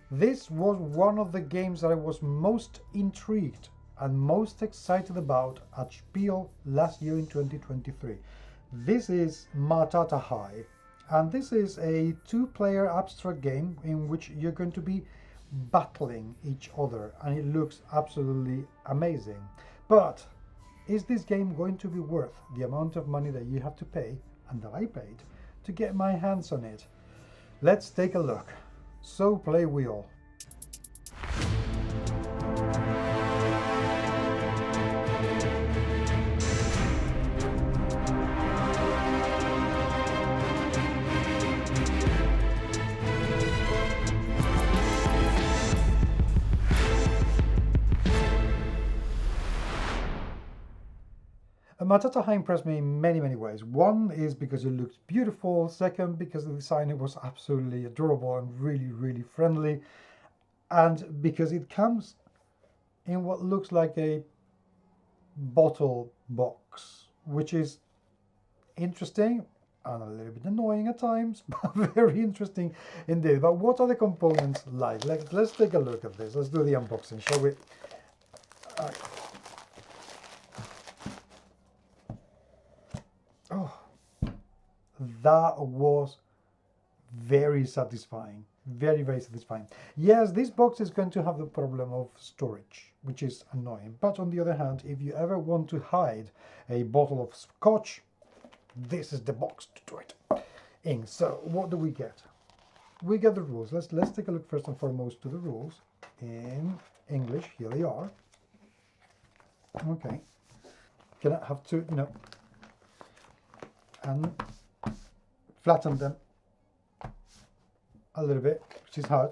This was one of the games that I was most intrigued and most excited about at Spiel last year in 2023. This is Maatatahay, and this is a two-player abstract game in which you're going to be battling each other, and it looks absolutely amazing. But is this game going to be worth the amount of money that you have to pay, and that I paid, to get my hands on it? Let's take a look. So play we all. Maatatahay impressed me in many ways. One is because it looked beautiful. Second, because the design was absolutely adorable and really friendly. And because it comes in what looks like a bottle box, which is interesting and a little bit annoying at times, but very interesting indeed. But what are the components like? Let's take a look at this. Let's do the unboxing, shall we? Oh, that was very satisfying. Very satisfying. Yes, this box is going to have the problem of storage, which is annoying. But on the other hand, if you ever want to hide a bottle of scotch, this is the box to do it in. So what do we get? We get the rules. Let's take a look first and foremost to the rules in English. Here they are. Okay. Gonna have to, and flatten them a little bit, which is hard,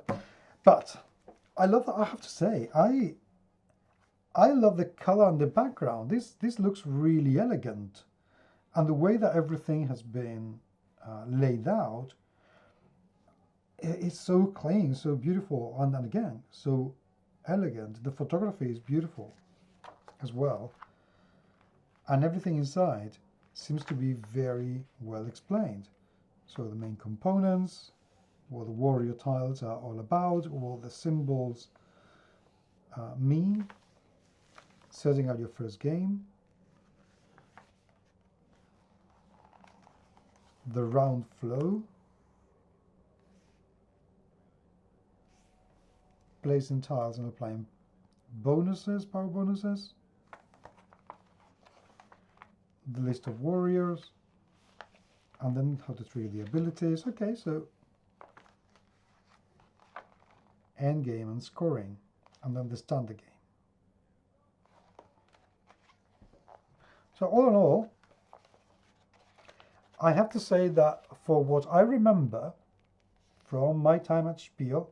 but I love that. I have to say, I love the color and the background. This looks really elegant, and the way that everything has been laid out, it's so clean, so beautiful, and again so elegant. The photography is beautiful as well, and everything inside seems to be very well explained. So the main components, what the warrior tiles are all about, what the symbols mean, setting out your first game, the round flow, placing tiles and applying bonuses, power bonuses, the list of warriors, and then how to trigger the abilities. Okay, so endgame and scoring, and then the standard game. So all in all, I have to say that for what I remember from my time at Spiel,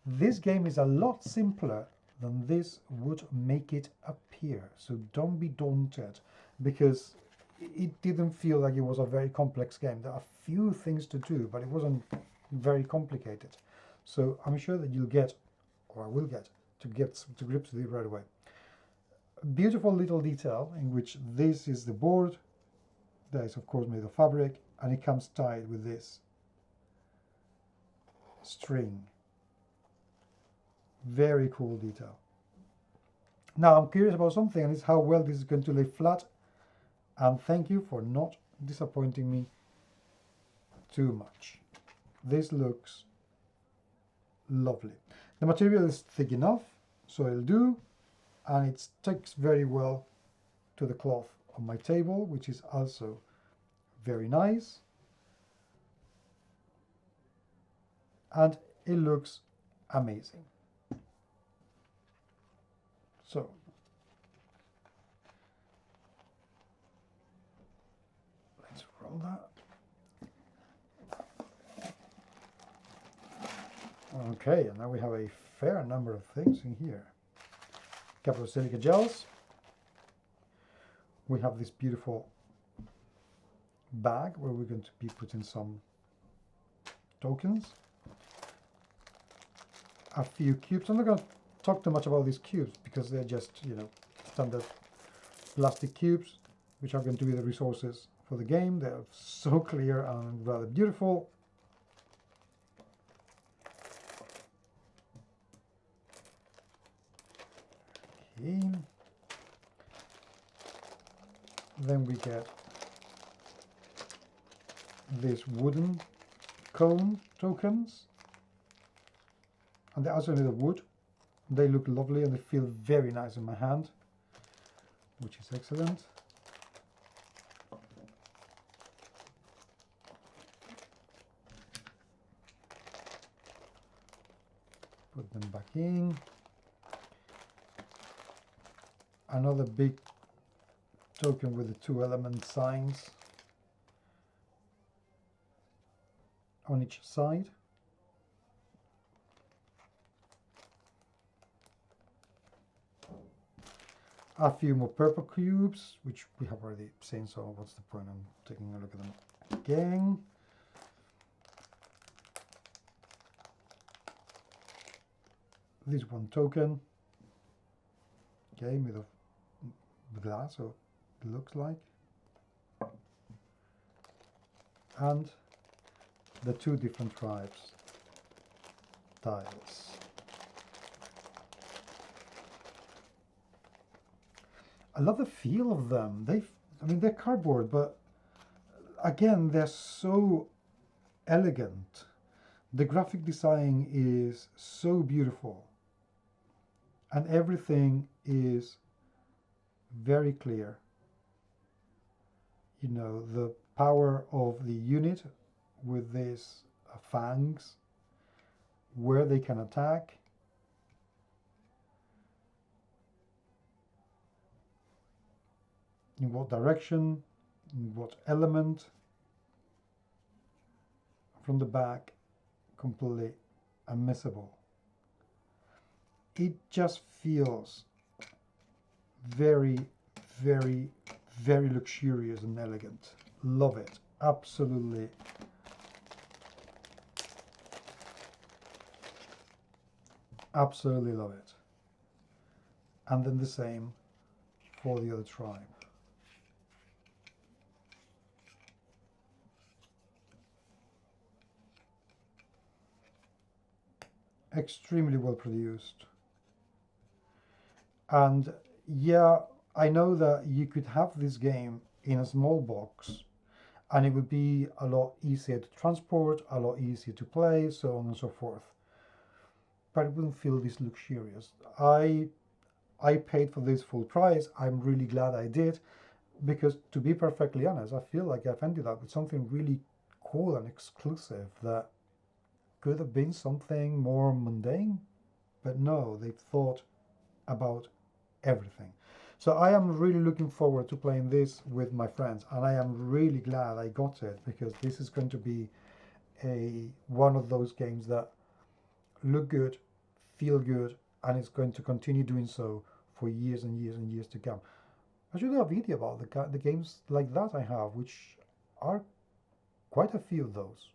this game is a lot simpler than this would make it appear. So don't be daunted, because it didn't feel like it was a very complex game. There are a few things to do, but it wasn't very complicated. So I'm sure that you'll get, or I will get to grips with it right away. A beautiful little detail in which this is the board. That is of course made of fabric, and it comes tied with this string. Very cool detail. Now I'm curious about something, and it's how well this is going to lay flat. And thank you for not disappointing me too much. This looks lovely. The material is thick enough, so it'll do, and it sticks very well to the cloth on my table, which is also very nice. And it looks amazing. So let's roll that. Okay, and now we have a fair number of things in here. A couple of silica gels. We have this beautiful bag where we're going to be putting some tokens. A few cubes. I'm not going to talk too much about these cubes because they're just, standard plastic cubes, which are going to be the resources for the game. They're so clear and rather beautiful. in. Then we get these wooden cone tokens, and they're also made of wood. They look lovely and they feel very nice in my hand, which is excellent. Put them back in. Another big token with the 2 element signs on each side. A few more purple cubes, which we have already seen, so what's the point in taking a look at them again? This one token, okay, made of glass, so it looks like. And the 2 different tribes tiles. I love the feel of them. I mean, they're cardboard, but again, they're so elegant. The graphic design is so beautiful, and everything is very clear. You know, the power of the unit with these fangs, where they can attack. In what direction, in what element. From the back, completely unmissable. It just feels very, very, very luxurious and elegant. Love it. Absolutely. Absolutely love it. And then the same for the other tribe. Extremely well produced. And yeah, I know that you could have this game in a small box and it would be a lot easier to transport, a lot easier to play, so on and so forth. But it wouldn't feel this luxurious. I paid for this full price. I'm really glad I did, because to be perfectly honest, I feel like I've ended up with something really cool and exclusive that could have been something more mundane, but no, they've thought about everything. So I am really looking forward to playing this with my friends, and I am really glad I got it, because this is going to be one of those games that look good, feel good, and it's going to continue doing so for years and years and years to come. I should do a video about the games like that I have, which are quite a few of those.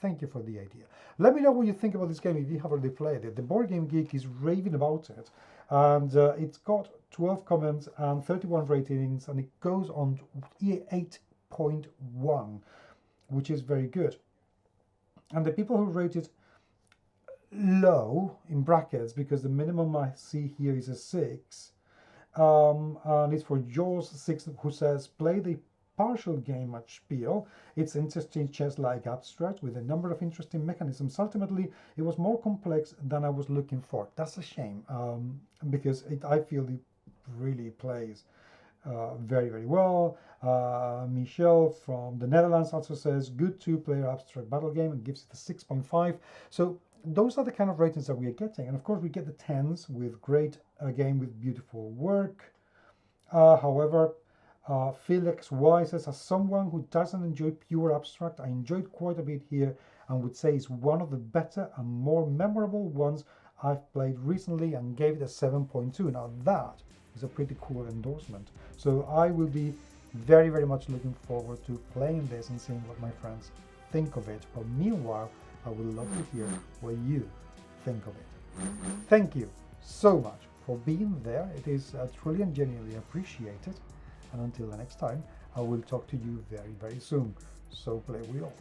Thank you for the idea. Let me know what you think about this game if you have already played it. The Board Game Geek is raving about it, and it's got 12 comments and 31 ratings, and it goes on 8.1, which is very good. And the people who rate it low, in brackets, because the minimum I see here is a 6, and it's for Jaws6, who says, play the partial game at Spiel. It's interesting chess-like abstract with a number of interesting mechanisms. Ultimately, it was more complex than I was looking for. That's a shame, because I feel it really plays very, very well. Michel from the Netherlands also says, good 2-player abstract battle game, and gives it a 6.5. So those are the kind of ratings that we are getting. And of course, we get the 10s with great game with beautiful work. However, Felix Y says, as someone who doesn't enjoy pure abstract, I enjoyed quite a bit here and would say it's one of the better and more memorable ones I've played recently, and gave it a 7.2. Now that is a pretty cool endorsement. So I will be very, very much looking forward to playing this and seeing what my friends think of it. But meanwhile, I would love to hear what you think of it. Thank you so much for being there. It is truly and genuinely appreciated. And until the next time, I will talk to you very, very soon. So play we all.